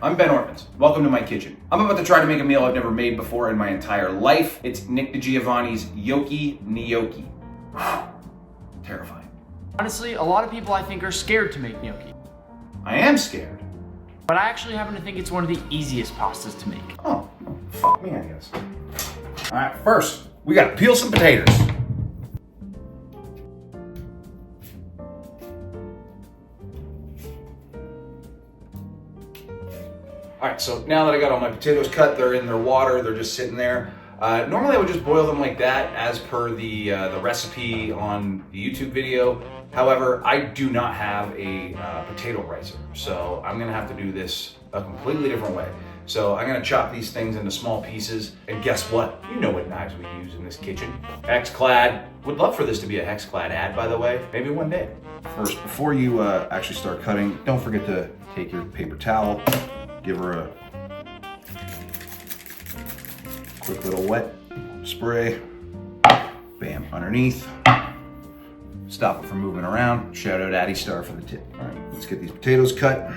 I'm Ben Ortmanns. Welcome to my kitchen. I'm about to try to make a meal I've never made before in my entire life. It's Nick Digiovanni'S Yolky Gnocchi. Terrifying. Honestly, a lot of people I think are scared to make gnocchi. I am scared. But I actually happen to think it's one of the easiest pastas to make. Oh, fuck me, I guess. All right, first, we gotta peel some potatoes. All right, so now that I got all my potatoes cut, they're in their water, they're just sitting there. Normally I would just boil them like that as per the recipe on the YouTube video. However, I do not have a potato ricer, so I'm gonna have to do this a completely different way. So I'm gonna chop these things into small pieces, and guess what? You know what knives we use in this kitchen. Hex-clad. Would love for this to be a hex-clad ad, by the way, maybe one day. First, before you actually start cutting, don't forget to take your paper towel, give her a quick little wet spray, bam, underneath. Stop it from moving around. Shout out Addy Star for the tip. All right, let's get these potatoes cut.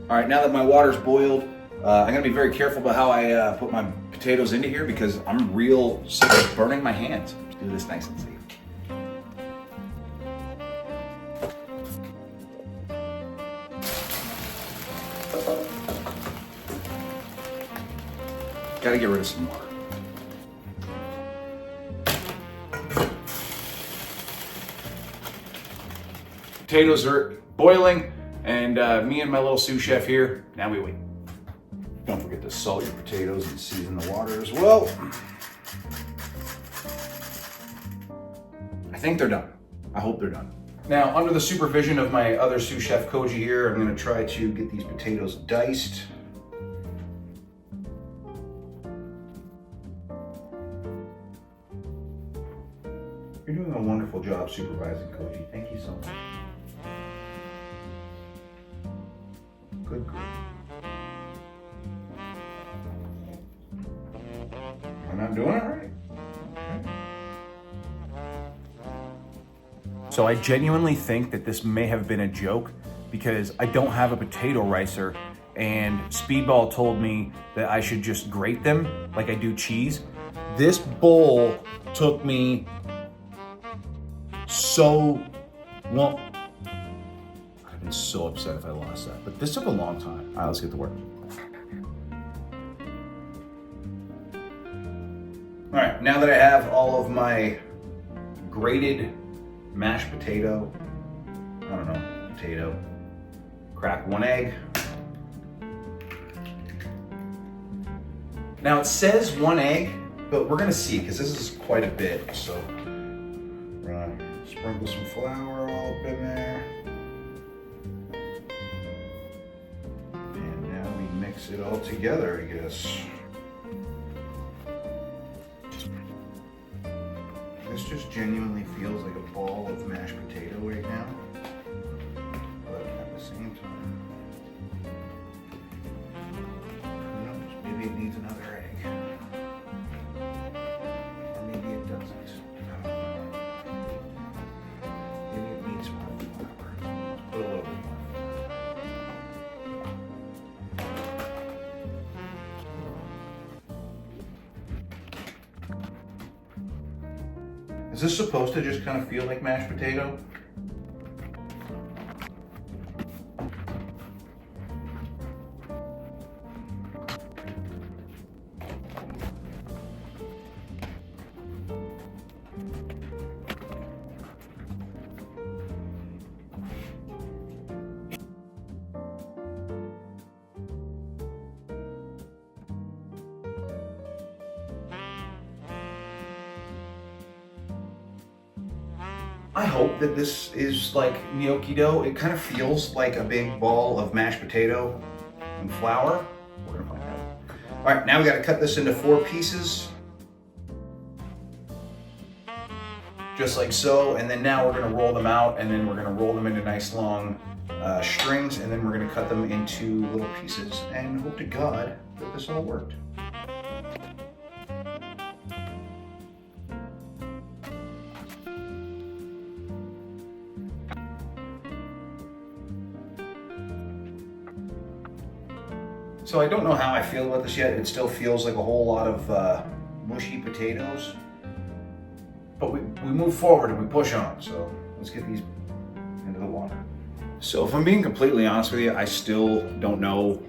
All right, now that my water's boiled, I'm gonna be very careful about how I put my potatoes into here because I'm real sick of burning my hands. Let's do this nice and safe. Gotta get rid of some water. Potatoes are boiling. And me and my little sous chef here, now we wait. Don't forget to salt your potatoes and season the water as well. I think they're done. I hope they're done. Now, under the supervision of my other sous chef, Koji here, I'm gonna try to get these potatoes diced. You're doing a wonderful job supervising, Koji. Thank you so much. Good grief. I'm not doing it right. Okay. So I genuinely think that this may have been a joke because I don't have a potato ricer and Speedball told me that I should just grate them like I do cheese. This bowl took me so long. I'd been so upset if I lost that, but this took a long time. All right, let's get to work. All right, now that I have all of my grated mashed potato, crack one egg. Now it says one egg, but we're gonna see because this is quite a bit. So we're gonna sprinkle some flour all up in there. And now we mix it all together, I guess. This just genuinely feels like a ball of mashed potato right now. But at the same time, who knows? Maybe it needs another egg. Or maybe it doesn't. I don't know. Maybe it needs more flour. Let's put a little bit more. Is this supposed to just kind of feel like mashed potato? I hope that this is like gnocchi dough. It kind of feels like a big ball of mashed potato and flour. We're gonna find out. All right, now we gotta cut this into 4 pieces. Just like so, and then now we're gonna roll them out, and then we're gonna roll them into nice long strings, and then we're gonna cut them into little pieces, and hope to God that this all worked. So I don't know how I feel about this yet. It still feels like a whole lot of mushy potatoes. But we move forward and we push on. So let's get these into the water. So if I'm being completely honest with you, I still don't know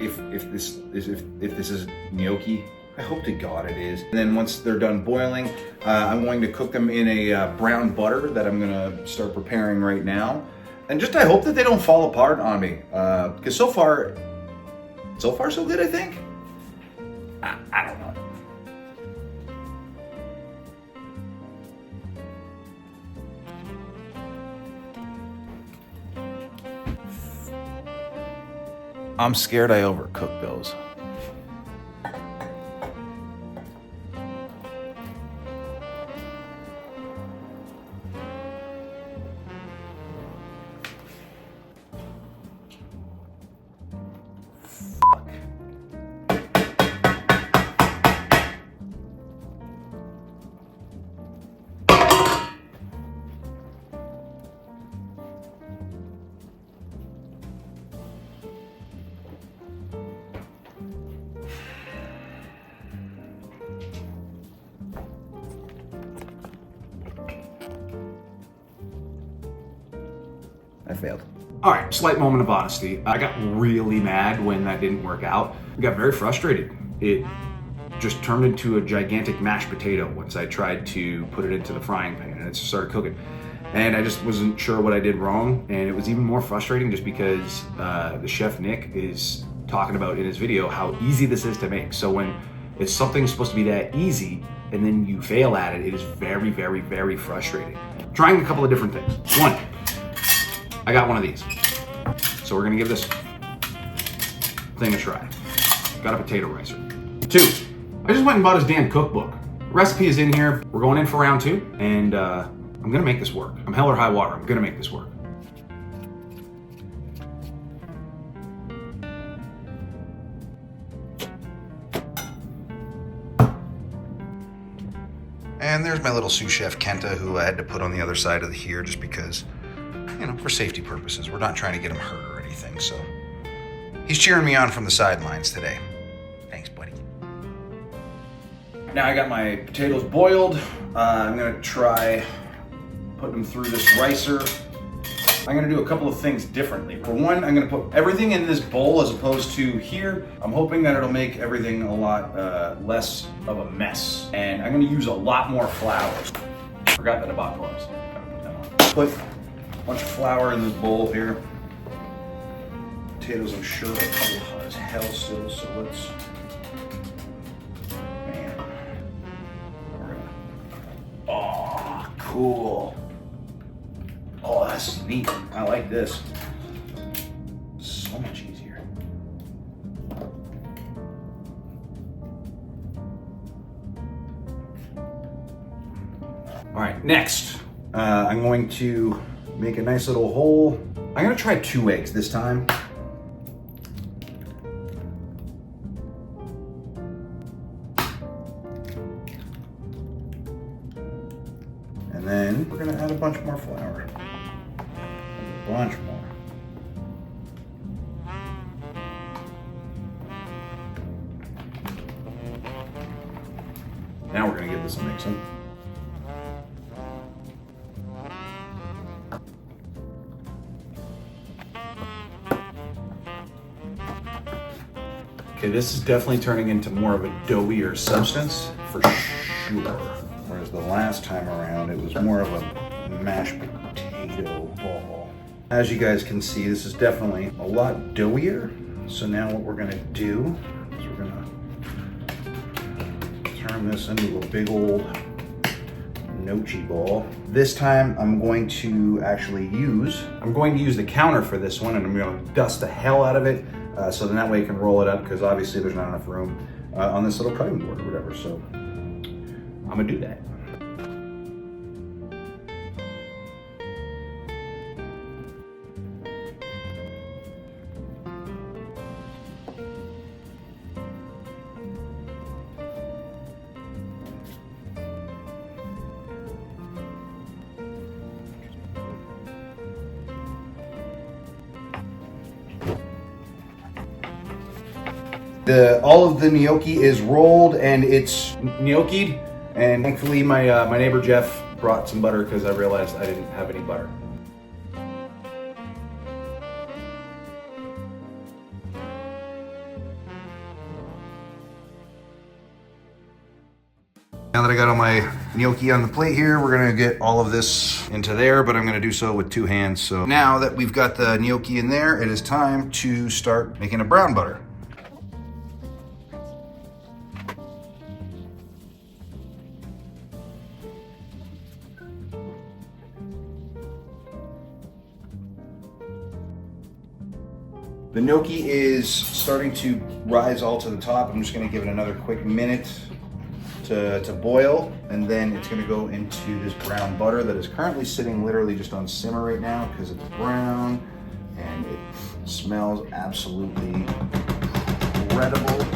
if this is gnocchi. I hope to God it is. And then once they're done boiling, I'm going to cook them in a brown butter that I'm gonna start preparing right now. And just I hope that they don't fall apart on me. Because so far so good, I think. I don't know. I'm scared I overcooked those. I failed. All right, slight moment of honesty. I got really mad when that didn't work out. I got very frustrated. It just turned into a gigantic mashed potato once I tried to put it into the frying pan and it just started cooking. And I just wasn't sure what I did wrong. And it was even more frustrating just because the chef Nick is talking about in his video how easy this is to make. So when it's something supposed to be that easy and then you fail at it, it is very, very, very frustrating. Trying a couple of different things. One, I got one of these. So we're gonna give this thing a try. Got a potato ricer. 2, I just went and bought his damn cookbook. The recipe is in here. We're going in for round 2, and I'm gonna make this work. I'm hell or high water, I'm gonna make this work. And there's my little sous chef Kenta, who I had to put on the other side of the here just because, you know, for safety purposes. We're not trying to get him hurt or anything, so he's cheering me on from the sidelines today. Thanks, buddy. Now I got my potatoes boiled. I'm gonna try putting them through this ricer. I'm gonna do a couple of things differently. For one, I'm gonna put everything in this bowl as opposed to here. I'm hoping that it'll make everything a lot less of a mess. And I'm gonna use a lot more flour. Forgot that I bought gloves. Gotta put them on. Put a bunch of flour in this bowl here. Potatoes, I'm sure, are probably hot as hell still, so let's, man. We're gonna, oh, cool. Oh, that's neat. I like this. So much easier. All right, next, I'm going to make a nice little hole. I'm gonna try 2 eggs this time. And then we're gonna add a bunch more flour. A bunch more. Now we're gonna give this a mixing. Okay, this is definitely turning into more of a doughier substance for sure. Whereas the last time around, it was more of a mashed potato ball. As you guys can see, this is definitely a lot doughier. So now what we're gonna do is we're gonna turn this into a big old gnocchi bowl. This time I'm going to actually use the counter for this one, and I'm gonna dust the hell out of it so then that way I can roll it up, because obviously there's not enough room on this little cutting board or whatever. So I'm gonna do that. All of the gnocchi is rolled and it's gnocchied, and thankfully my neighbor Jeff brought some butter because I realized I didn't have any butter. Now that I got all my gnocchi on the plate here, we're gonna get all of this into there, but I'm gonna do so with 2 hands. So now that we've got the gnocchi in there, it is time to start making a brown butter. The gnocchi is starting to rise all to the top. I'm just gonna give it another quick minute to boil, and then it's gonna go into this brown butter that is currently sitting literally just on simmer right now because it's brown and it smells absolutely incredible.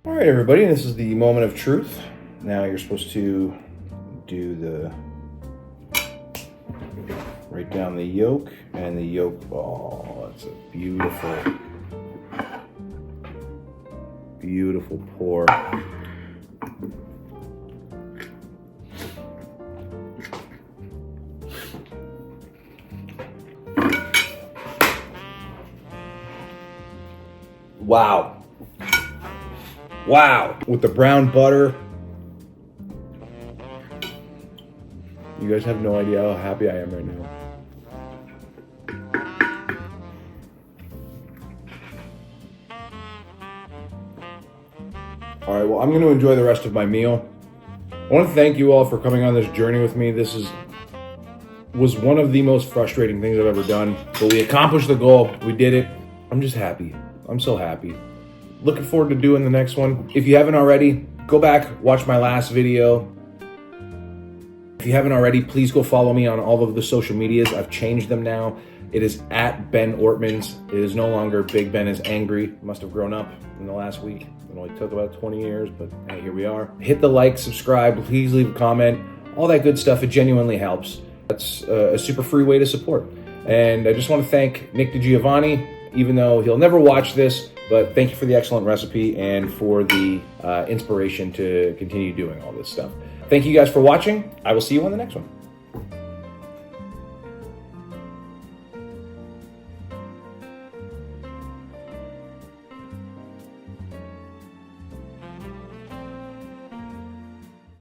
All right, everybody, this is the moment of truth. Now you're supposed to write down the yolk and the yolk. Oh, that's a beautiful, beautiful pour. Wow. Wow, with the brown butter. You guys have no idea how happy I am right now. All right, well, I'm going to enjoy the rest of my meal. I want to thank you all for coming on this journey with me. This was one of the most frustrating things I've ever done, but we accomplished the goal. We did it. I'm just happy. I'm so happy. Looking forward to doing the next one. If you haven't already, go back, watch my last video. If you haven't already, please go follow me on all of the social medias. I've changed them now. It is at Ben Ortmanns. It is no longer Big Ben is Angry. Must have grown up in the last week. It only took about 20 years, but hey, here we are. Hit the like, subscribe, please leave a comment. All that good stuff, it genuinely helps. That's a super free way to support. And I just want to thank Nick Digiovanni, even though he'll never watch this, but thank you for the excellent recipe and for the inspiration to continue doing all this stuff. Thank you guys for watching. I will see you on the next one.